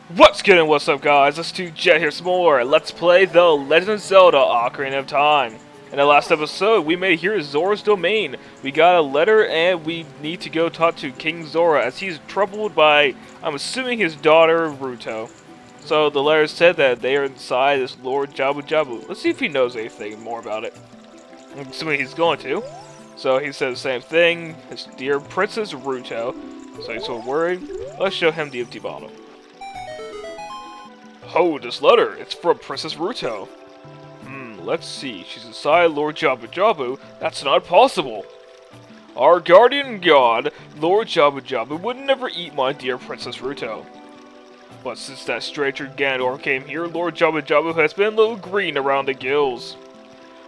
What's up guys, let's do Jet here some more. Let's play The Legend of Zelda Ocarina of Time. In the last episode, we made it here Zora's domain. We got a letter and we need to go talk to King Zora as he's troubled by, I'm assuming, his daughter Ruto. So the letter said that they are inside this Lord Jabu-Jabu. Let's see if he knows anything more about it. I'm assuming he's going to. So he said the same thing, his dear Princess Ruto. So he's so worried. Let's show him the empty bottle. Oh, this letter! It's from Princess Ruto. Let's see. She's inside Lord Jabu-Jabu. That's not possible. Our guardian god, Lord Jabu-Jabu, would never eat my dear Princess Ruto. But since that stranger Ganondorf came here, Lord Jabu-Jabu has been a little green around the gills.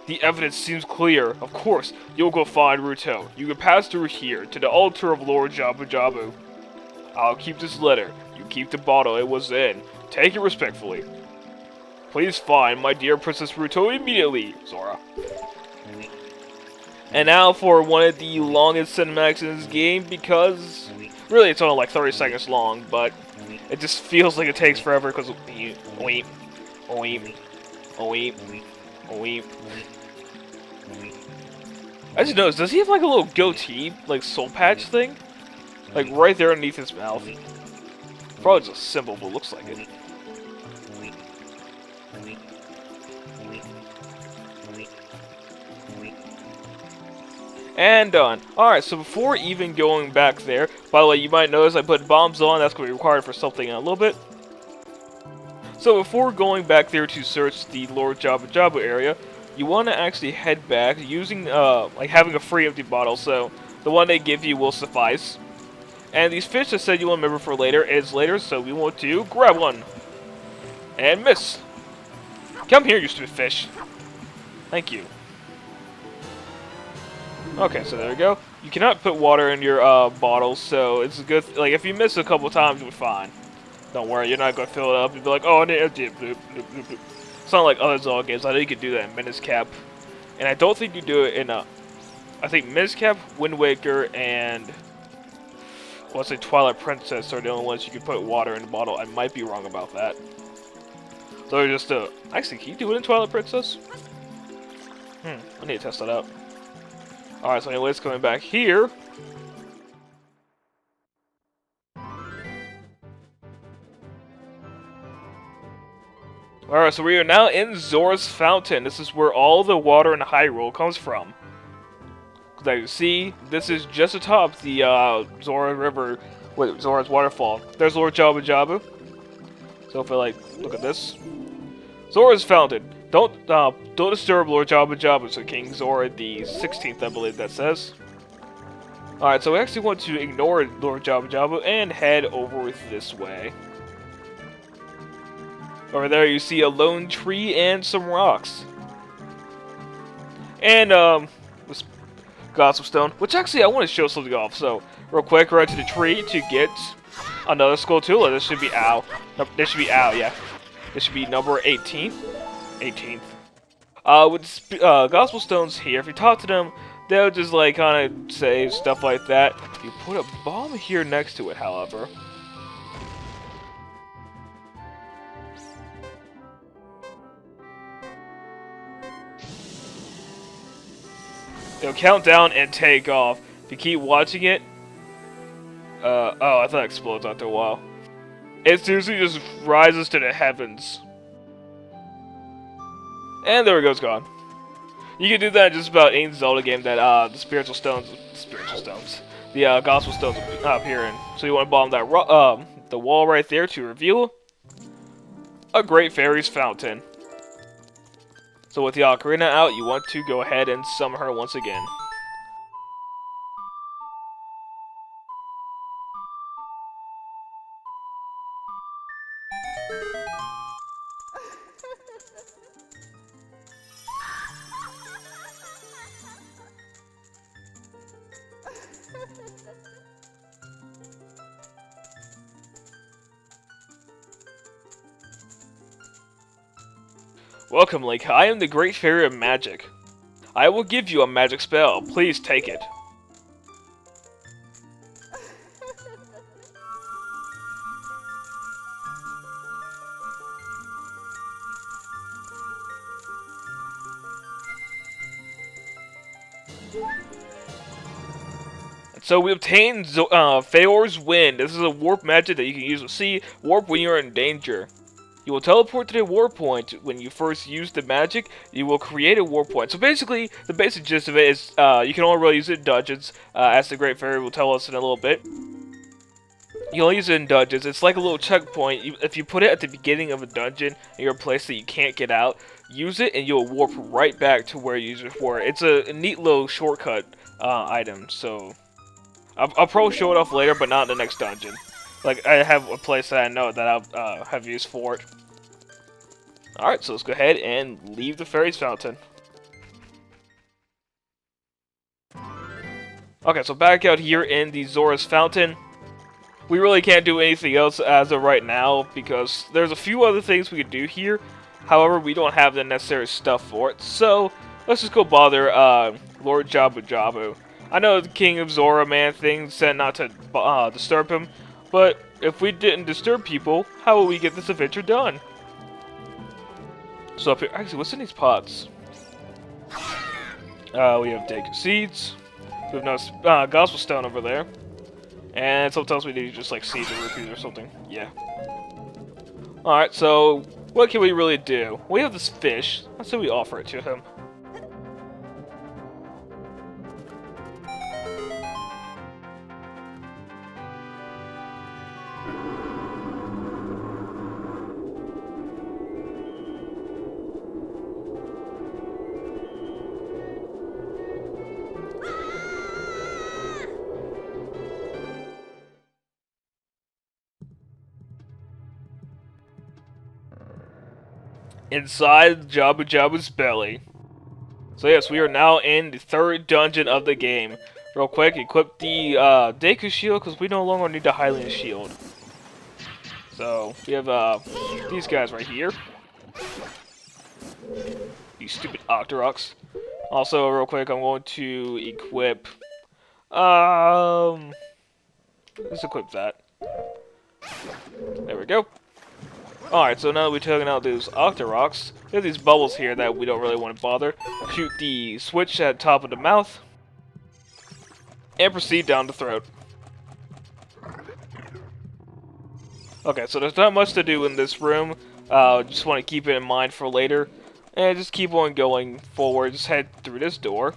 The evidence seems clear. Of course, you'll go find Ruto. You can pass through here, to the altar of Lord Jabu-Jabu. I'll keep this letter. You keep the bottle it was in. Take it respectfully. Please find my dear Princess Ruto immediately, Zora. And now for one of the longest cinematics in this game, because really it's only like 30 seconds long, but it just feels like it takes forever because I just noticed, does he have like a little goatee, like soul patch thing? Like right there underneath his mouth. Probably just a symbol, but looks like it. And done. Alright, so before even going back there, by the way, you might notice I put bombs on, that's going to be required for something in a little bit. So before going back there to search the Lord Jabu-Jabu area, you want to actually head back using, like having a free empty bottle, so the one they give you will suffice. And these fish that said you want to remember for later is later, so we want to grab one. And miss. Come here, you stupid fish. Thank you. Okay, so there we go. You cannot put water in your bottles, so it's a good. Like if you miss a couple times, you'll be fine. Don't worry, you're not gonna fill it up. You'll be like, oh, it's not like other Zelda games. I know you can do that in Minish Cap, and I don't think you do it in I think Minish Cap, Wind Waker, and let's say Twilight Princess are the only ones you can put water in the bottle. I might be wrong about that. So just actually, can you do it in Twilight Princess? I need to test that out. Alright, so anyways, coming back here. Alright, so we are now in Zora's Fountain. This is where all the water in Hyrule comes from. As you can see, this is just atop the Zora River, wait, Zora's Waterfall. There's Lord Jabu-Jabu. So if I like, look at this. Zora's Fountain. Don't disturb Lord Jabu-Jabu, so King Zora the 16th, I believe that says. Alright, so we actually want to ignore Lord Jabu-Jabu and head over this way. Over there you see a lone tree and some rocks. And, this Gospel Stone, which actually I want to show something off, so real quick, right to the tree to get another Skulltula. This should be Ow. No, this should be Ow, yeah. This should be number 18th. With Gospel Stones here, if you talk to them, they'll just like kind of say stuff like that. You put a bomb here next to it, however. They'll count down and take off. If you keep watching it, oh, I thought it explodes after a while. It seriously just rises to the heavens. And there it goes, gone. You can do that in just about any Zelda game that the Gospel Stones appear in. So you want to bomb that the wall right there to reveal a Great Fairy's Fountain. So with the Ocarina out, you want to go ahead and summon her once again. Welcome, Link. I am the Great Fairy of Magic. I will give you a magic spell. Please take it. So we obtained Feor's Wind. This is a warp magic that you can use with sea. Warp when you are in danger. You will teleport to the warp point. When you first use the magic, you will create a warp point. So basically, the basic gist of it is you can only really use it in dungeons, as the Great Fairy will tell us in a little bit. You only use it in dungeons. It's like a little checkpoint. If you put it at the beginning of a dungeon and you're a place that you can't get out, use it and you'll warp right back to where you used it before. It's a neat little shortcut item, so... I'll probably show it off later, but not in the next dungeon. Like, I have a place that I know that I'll have used for it. Alright, so let's go ahead and leave the Fairy's Fountain. Okay, so back out here in the Zora's Fountain. We really can't do anything else as of right now, because there's a few other things we could do here. However, we don't have the necessary stuff for it, so let's just go bother Lord Jabu-Jabu. I know the King of Zora Man thing said not to disturb him, but if we didn't disturb people, how will we get this adventure done? So up here, actually, what's in these pots? We have Deku Seeds. We have no Gospel Stone over there. And sometimes we need to just like seed the rupees or something. Yeah. Alright, so what can we really do? We have this fish. Let's say we offer it to him. Inside Jabu-Jabu's belly. So yes, we are now in the third dungeon of the game. Real quick, equip the Deku Shield, because we no longer need the Hylian Shield. So, we have these guys right here. These stupid Octoroks. Also, real quick, I'm going to equip... let's equip that. There we go. Alright, so now that we've taken out those Octoroks, there's these bubbles here that we don't really want to bother. Shoot the switch at the top of the mouth, and proceed down the throat. Okay, so there's not much to do in this room. Just want to keep it in mind for later. And just keep on going forward, just head through this door.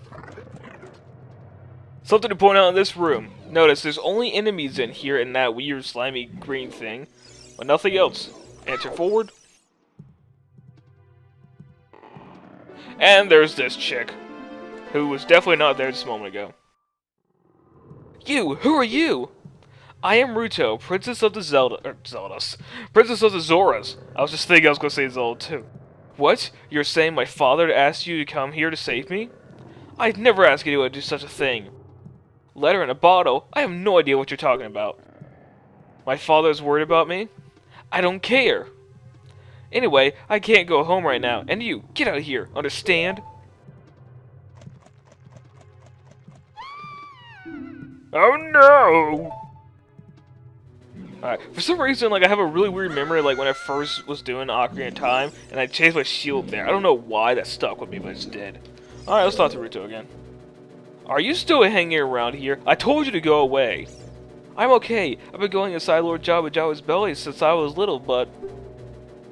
Something to point out in this room. Notice there's only enemies in here in that weird slimy green thing, but nothing else. Enter forward. And there's this chick, who was definitely not there just a moment ago. You! Who are you? I am Ruto, Princess of the Princess of the Zoras. I was just thinking I was going to say Zelda too. What? You're saying my father asked you to come here to save me? I'd never ask anyone to do such a thing. Letter in a bottle? I have no idea what you're talking about. My father's worried about me? I don't care. Anyway, I can't go home right now, and you, get out of here, understand? Oh no! Alright, for some reason, like, I have a really weird memory, like, when I first was doing Ocarina of Time, and I changed my shield there. I don't know why that stuck with me, but it just did. Alright, let's talk to Ruto again. Are you still hanging around here? I told you to go away. I'm okay. I've been going inside Lord Jabu-Jabu's belly since I was little, but...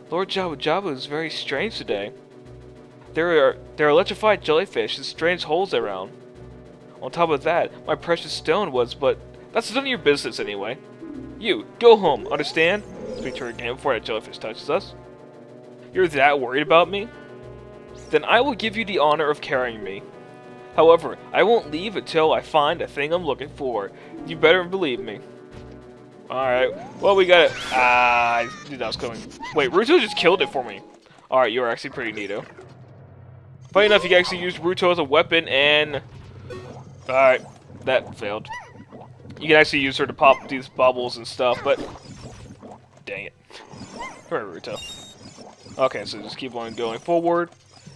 Lord Jabu-Jabu is very strange today. There are electrified jellyfish and strange holes around. On top of that, my precious stone was, but that's none of your business anyway. You, go home, understand? Speak to her again before that jellyfish touches us. You're that worried about me? Then I will give you the honor of carrying me. However, I won't leave until I find the thing I'm looking for. You better believe me. Alright, well we got it. I knew that was coming. Wait, Ruto just killed it for me. Alright, you're actually pretty neato. Funny enough, you can actually use Ruto as a weapon and... Alright, that failed. You can actually use her to pop these bubbles and stuff, but... Dang it. Alright, Ruto. Okay, so just keep on going forward.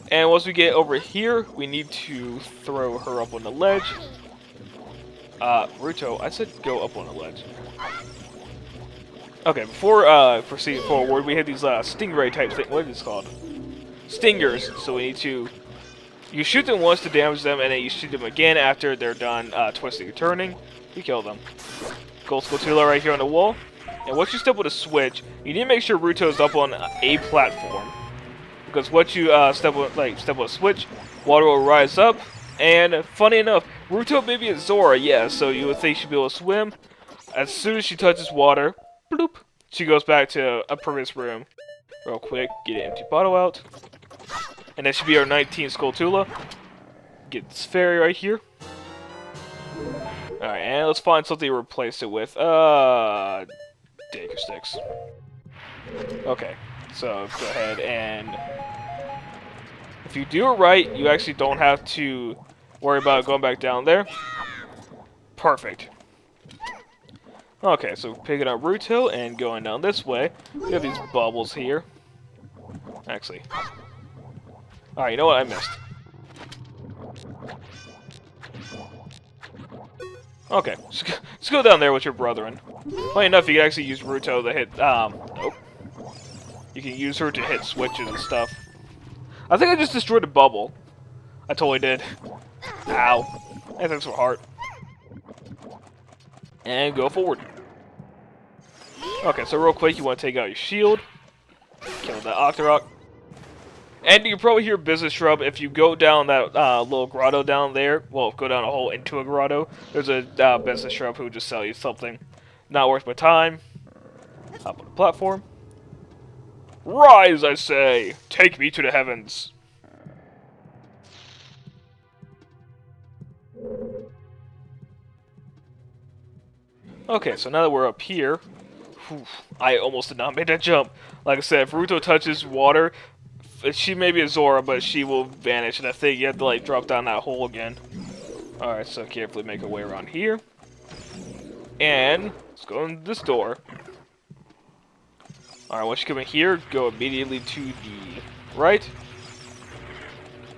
And once we get over here, we need to throw her up on the ledge. Ruto, I said go up on the ledge. Okay, before proceeding forward, we have these stingray type thing. What is this called? Stingers. So we need to You shoot them once to damage them, and then you shoot them again after they're done twisting and turning. You kill them. Gold Skulltula right here on the wall. And once you step with a switch, you need to make sure Ruto's up on a platform. Because once you step with a switch, water will rise up. And funny enough, Ruto may be a Zora, yeah, so you would think she'd be able to swim. As soon as she touches water, bloop, she goes back to a previous room. Real quick, get an empty bottle out. And that should be our 19th Skulltula. Get this fairy right here. Alright, and let's find something to replace it with. Dagger sticks. Okay, so go ahead and... If you do it right, you actually don't have to worry about going back down there. Perfect. Okay, so picking up Ruto and going down this way. We have these bubbles here. Actually. Alright, you know what? I missed. Okay, let's go down there with your brethren. Funny enough, you can actually use Ruto to hit, nope. You can use her to hit switches and stuff. I think I just destroyed a bubble. I totally did. Ow. Hey, thanks for heart. And go forward. Okay, so real quick, you want to take out your shield. Kill that Octorok. And you can probably hear Business Shrub if you go down that little grotto down there. Well, go down a hole into a grotto. There's a Business Shrub who will just sell you something. Not worth my time. Hop on the platform. Rise, I say! Take me to the heavens! Okay, so now that we're up here... Whew, I almost did not make that jump. Like I said, if Ruto touches water, she may be a Zora, but she will vanish, and I think you have to, like, drop down that hole again. Alright, so carefully make our way around here. And let's go in this door. Alright, once you come in here, go immediately to the right.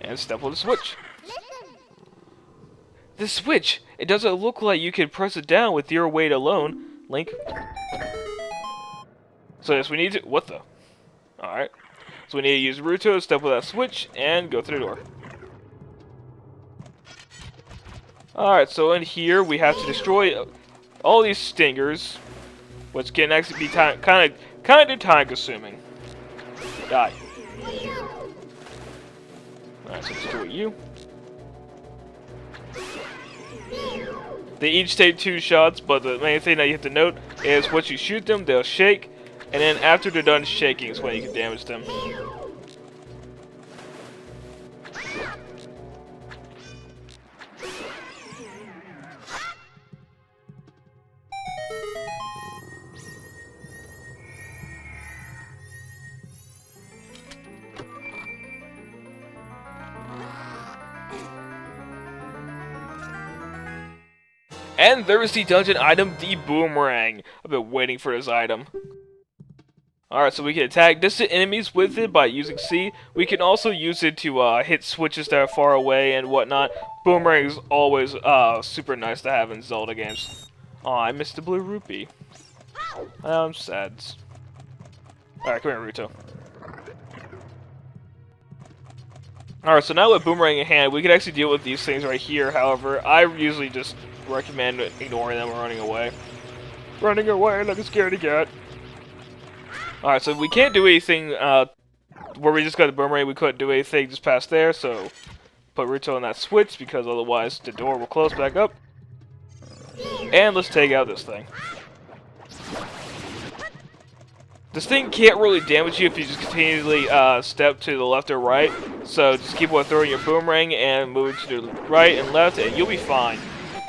And step on the switch. The switch! It doesn't look like you can press it down with your weight alone, Link. So yes, we need to... What the? Alright. So we need to use Ruto, step with that switch, and go through the door. Alright, so in here, we have to destroy all these stingers, which can actually be kind of time-consuming. Die. Alright, so destroy you. They each take 2 shots, but the main thing that you have to note is once you shoot them, they'll shake, and then after they're done shaking is when you can damage them. And there's the dungeon item, the boomerang. I've been waiting for this item. Alright, so we can attack distant enemies with it by using C. We can also use it to hit switches that are far away and whatnot. Boomerang is always super nice to have in Zelda games. Aw, I missed the blue rupee. I'm sad. Alright, come here, Ruto. Alright, so now with Boomerang in hand, we can actually deal with these things right here. However, I usually just recommend ignoring them and running away. Running away like a scaredy cat. Alright, so we can't do anything where we just got the Boomerang. We couldn't do anything just past there, so put Ruto on that switch because otherwise the door will close back up. And let's take out this thing. This thing can't really damage you if you just continually step to the left or right. So just keep on throwing your Boomerang and moving to the right and left, and you'll be fine.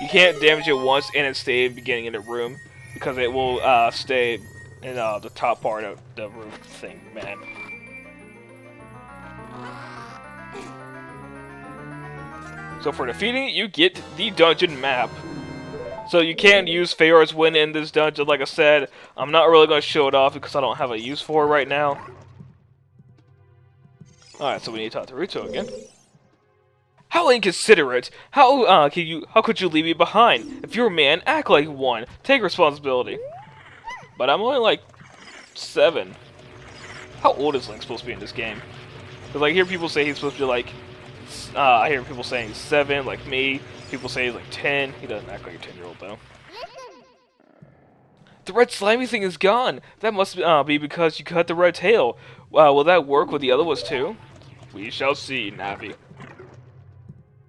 You can't damage it once and it stay beginning in the room because it will stay in the top part of the room thing, man. So for defeating it, you get the dungeon map. So you can use Fayor's Win in this dungeon. Like I said, I'm not really going to show it off because I don't have a use for it right now. Alright, so we need to talk to Ruto again. How inconsiderate! How could you leave me behind? If you're a man, act like one. Take responsibility. But I'm only like 7. How old is Link supposed to be in this game? Because I hear people say he's supposed to be like I hear people saying he's 7, like me. People say he's like 10. He doesn't act like a 10-year-old though. The red slimy thing is gone. That must be because you cut the red tail. Will that work with the other ones too? We shall see, Navi.